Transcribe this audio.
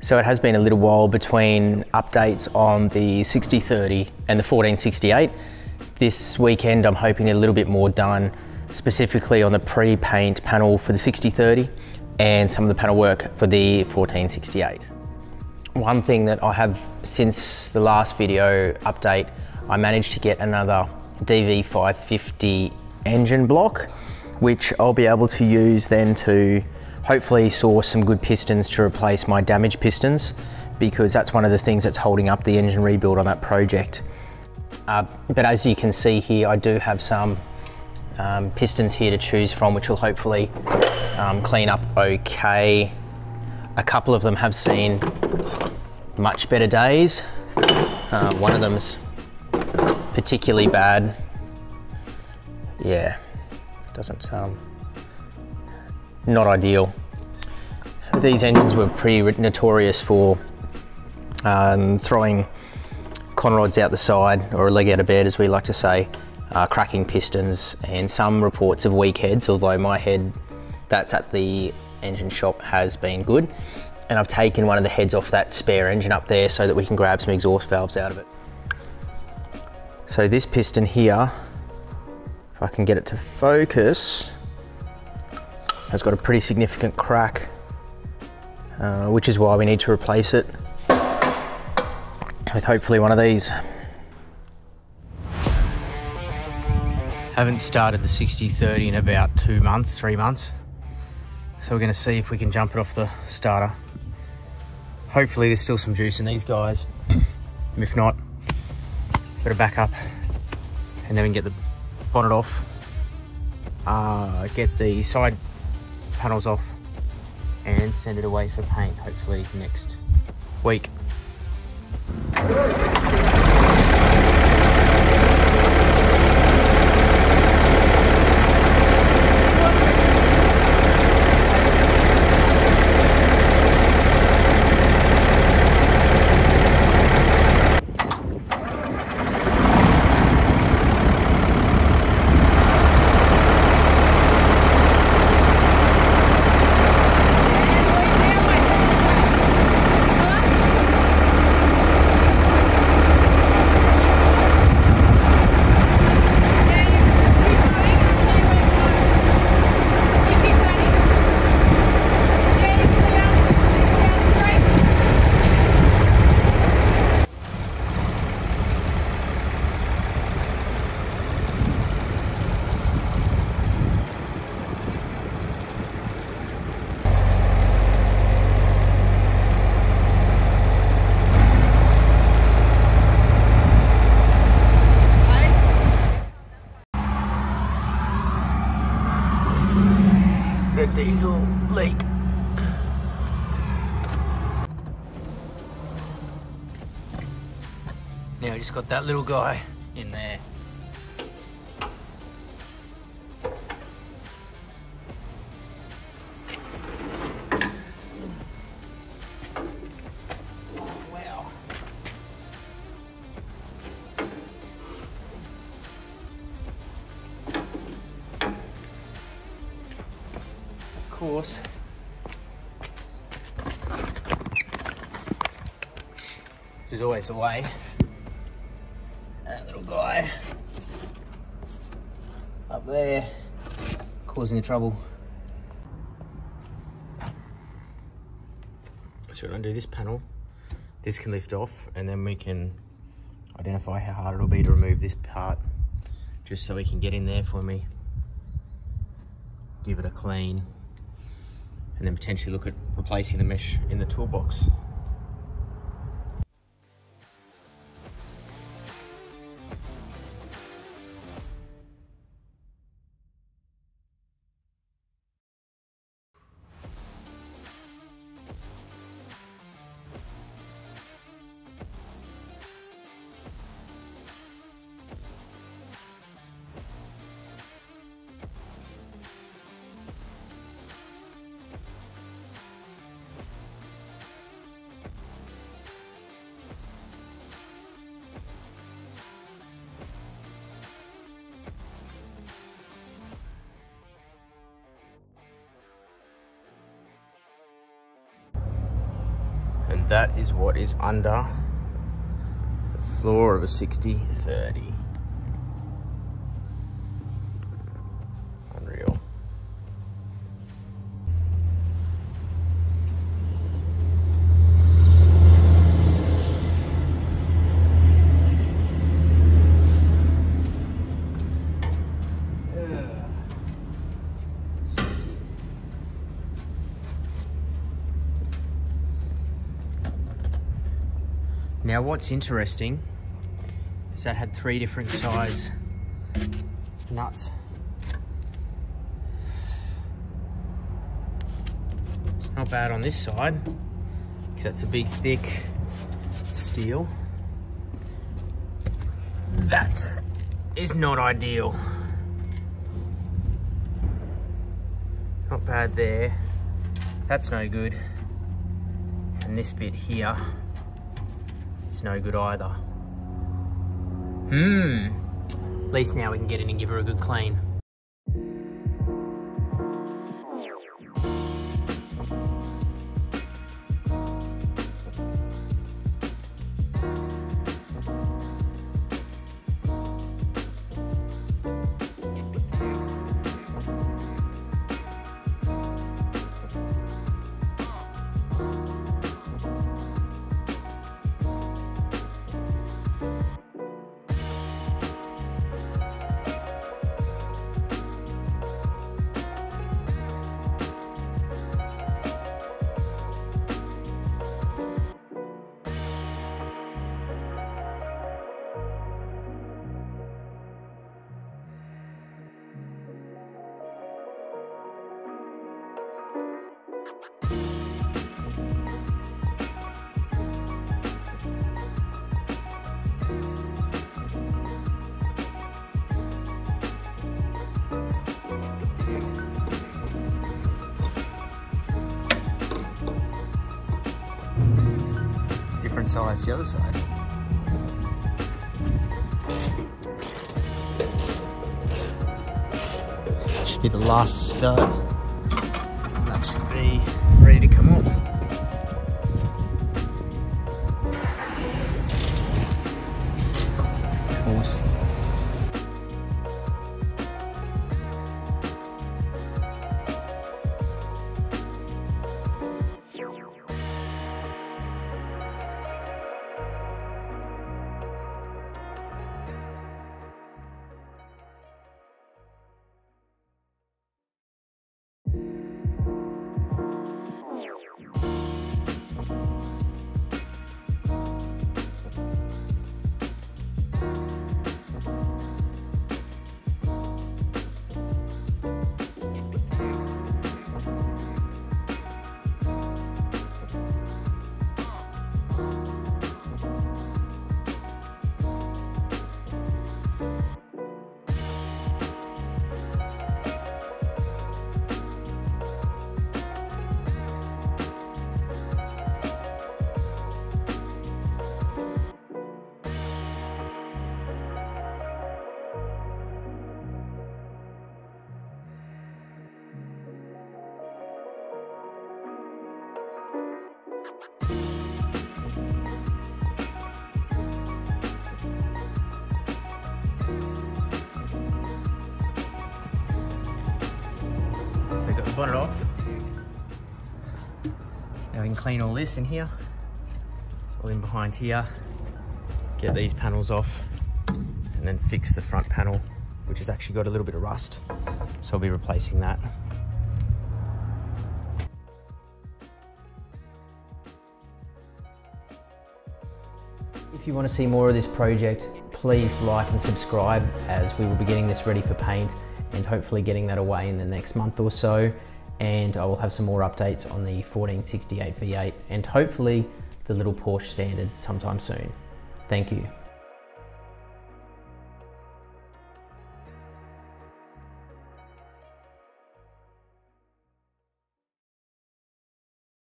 So it has been a little while between updates on the 6030 and the 1468. This weekend I'm hoping to get a little bit more done, specifically on the pre-paint panel for the 6030 and some of the panel work for the 1468. One thing that I have since the last video update, I managed to get another DV550 engine block, which I'll be able to use then to hopefully source some good pistons to replace my damaged pistons, because that's one of the things that's holding up the engine rebuild on that project. But as you can see here, I do have some pistons here to choose from, which will hopefully clean up okay. A couple of them have seen much better days. One of them's particularly bad. Yeah, doesn't, not ideal. These engines were pretty notorious for throwing con rods out the side, or a leg out of bed as we like to say, cracking pistons, and some reports of weak heads, although my head that's at the engine shop has been good. And I've taken one of the heads off that spare engine up there so that we can grab some exhaust valves out of it. So this piston here, if I can get it to focus, has got a pretty significant crack, which is why we need to replace it with hopefully one of these. Haven't started the 6030 in about 2 months, 3 months. So we're gonna see if we can jump it off the starter. Hopefully there's still some juice in these guys. If not, better back up and then we can get the bonnet off, get the side panels off and send it away for paint, hopefully next week. The diesel leak. Now we just got that little guy in there. Oh, wow. Course. This is always the way. That little guy up there causing the trouble. So we're going to do this panel. This can lift off, and then we can identify how hard it'll be to remove this part, just so we can get in there for me, give it a clean, and then potentially look at replacing the mesh in the toolbox. And that is what is under the floor of a 60/30. Unreal. Now what's interesting is that had 3 different size nuts. It's not bad on this side because that's a big thick steel. That is not ideal. Not bad there. That's no good. And this bit here, it's no good either. At least now we can get in and give her a good clean. Different size the other side. Should be the last stud. That should be ready to come off. Of course. Bonnet off. Now we can clean all this in here, all in behind here, get these panels off, and then fix the front panel, which has actually got a little bit of rust. So I'll be replacing that. If you want to see more of this project, please like and subscribe, as we will be getting this ready for paint and hopefully getting that away in the next month or so. And I will have some more updates on the 1468 V8 and hopefully the little Porsche Standard sometime soon. Thank you.